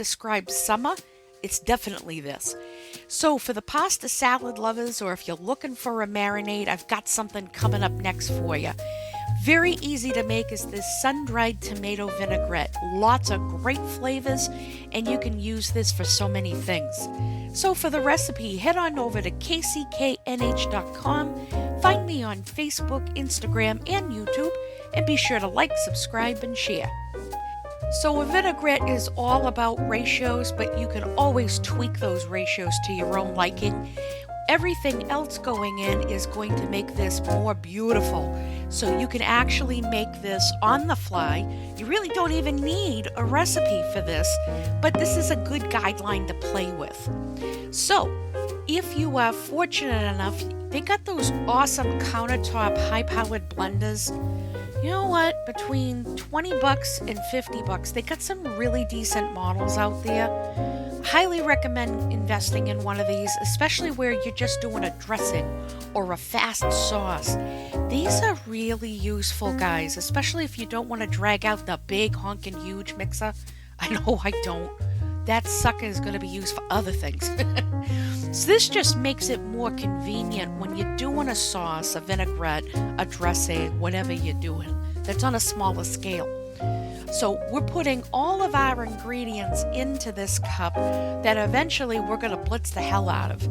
describe summer, it's definitely this. So, for the pasta salad lovers, or if you're looking for a marinade, I've got something coming up next for you. Very easy to make is this sun-dried tomato vinaigrette. Lots of great flavors, and you can use this for so many things. So for the recipe, head on over to kcknh.com, find me on Facebook, Instagram, and YouTube, and be sure to like, subscribe, and share. So a vinaigrette is all about ratios, but you can always tweak those ratios to your own liking. Everything else going in is going to make this more beautiful. So you can actually make this on the fly. You really don't even need a recipe for this, but this is a good guideline to play with. So if you are fortunate enough, they got those awesome countertop high-powered blenders. You know what? Between $20 and $50, they got some really decent models out there. Highly recommend investing in one of these, especially where you're just doing a dressing or a fast sauce. These are really useful, guys, especially if you don't want to drag out the big honkin' huge mixer. I know I don't. That sucker is going to be used for other things. So this just makes it more convenient when you're doing a sauce, a vinaigrette, a dressing, whatever you're doing that's on a smaller scale. So we're putting all of our ingredients into this cup that eventually we're going to blitz the hell out of.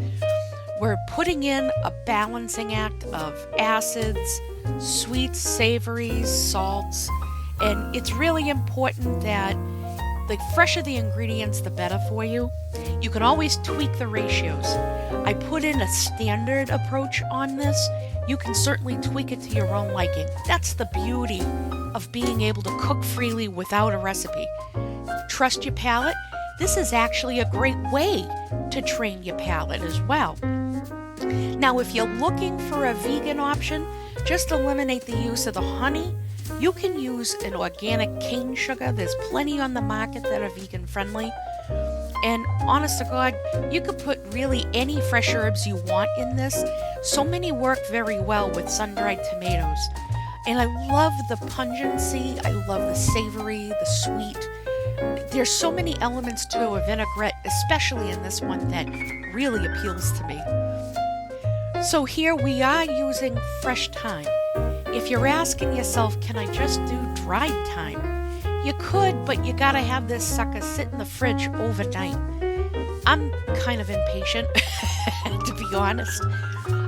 We're putting in a balancing act of acids, sweets, savories, salts, and it's really important that the fresher the ingredients, the better for you. You can always tweak the ratios. I put in a standard approach on this. You can certainly tweak it to your own liking. That's the beauty of being able to cook freely without a recipe. Trust your palate. This is actually a great way to train your palate as well. Now, if you're looking for a vegan option, just eliminate the use of the honey. You can use an organic cane sugar. There's plenty on the market that are vegan friendly. And honest to God, you could put really any fresh herbs you want in this. So many work very well with sun-dried tomatoes. And I love the pungency, I love the savory, the sweet. There's so many elements to a vinaigrette, especially in this one, that really appeals to me. So here we are using fresh thyme. If you're asking yourself, can I just do dried thyme? You could, but you gotta have this sucker sit in the fridge overnight. I'm kind of impatient, to be honest.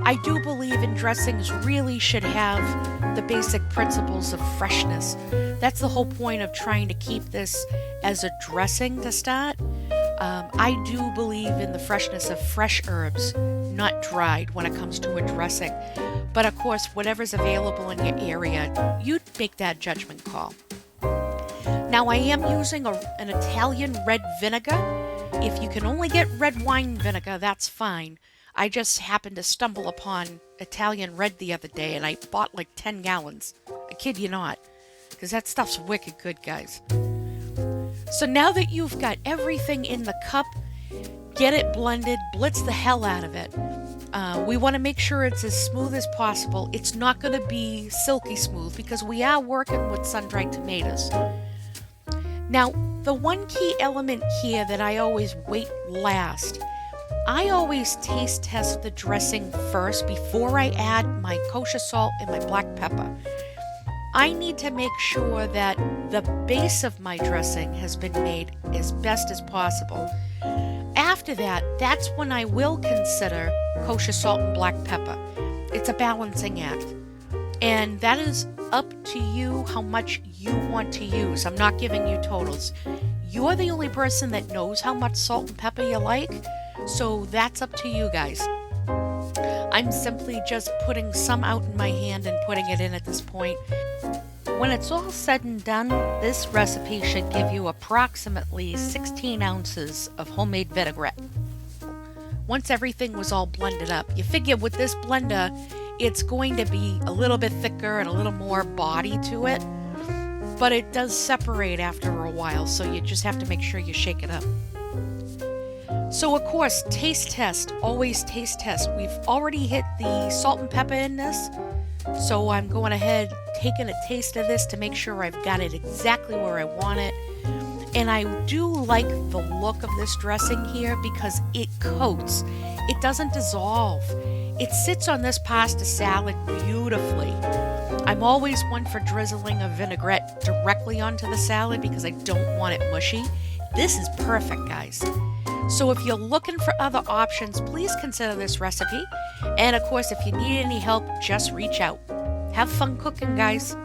I do believe in dressings really should have the basic principles of freshness. That's the whole point of trying to keep this as a dressing to start. I do believe in the freshness of fresh herbs, not dried when it comes to a dressing. But of course, whatever's available in your area, you'd make that judgment call. Now I am using an Italian red vinegar. If you can only get red wine vinegar, that's fine. I just happened to stumble upon Italian red the other day and I bought like 10 gallons. I kid you not, because that stuff's wicked good, guys. So now that you've got everything in the cup, get it blended, blitz the hell out of it. We want to make sure it's as smooth as possible. It's not going to be silky smooth because we are working with sun-dried tomatoes. Now, the one key element here that I always wait last, I always taste test the dressing first before I add my kosher salt and my black pepper. I need to make sure that the base of my dressing has been made as best as possible. After that, that's when I will consider kosher salt and black pepper. It's a balancing act. And that is up to you how much you want to use. I'm not giving you totals. You're the only person that knows how much salt and pepper you like, so that's up to you guys. I'm simply just putting some out in my hand and putting it in at this point. When it's all said and done, this recipe should give you approximately 16 ounces of homemade vinaigrette. Once everything was all blended up, you figure with this blender, it's going to be a little bit thicker and a little more body to it, but it does separate after a while, so you just have to make sure you shake it up. So of course, taste test, always taste test. We've already hit the salt and pepper in this, so I'm going ahead taking a taste of this to make sure I've got it exactly where I want it. And I do like the look of this dressing here because it coats. It doesn't dissolve. It sits on this pasta salad beautifully. I'm always one for drizzling a vinaigrette directly onto the salad because I don't want it mushy. This is perfect, guys. So if you're looking for other options, please consider this recipe. And of course, if you need any help, just reach out. Have fun cooking, guys.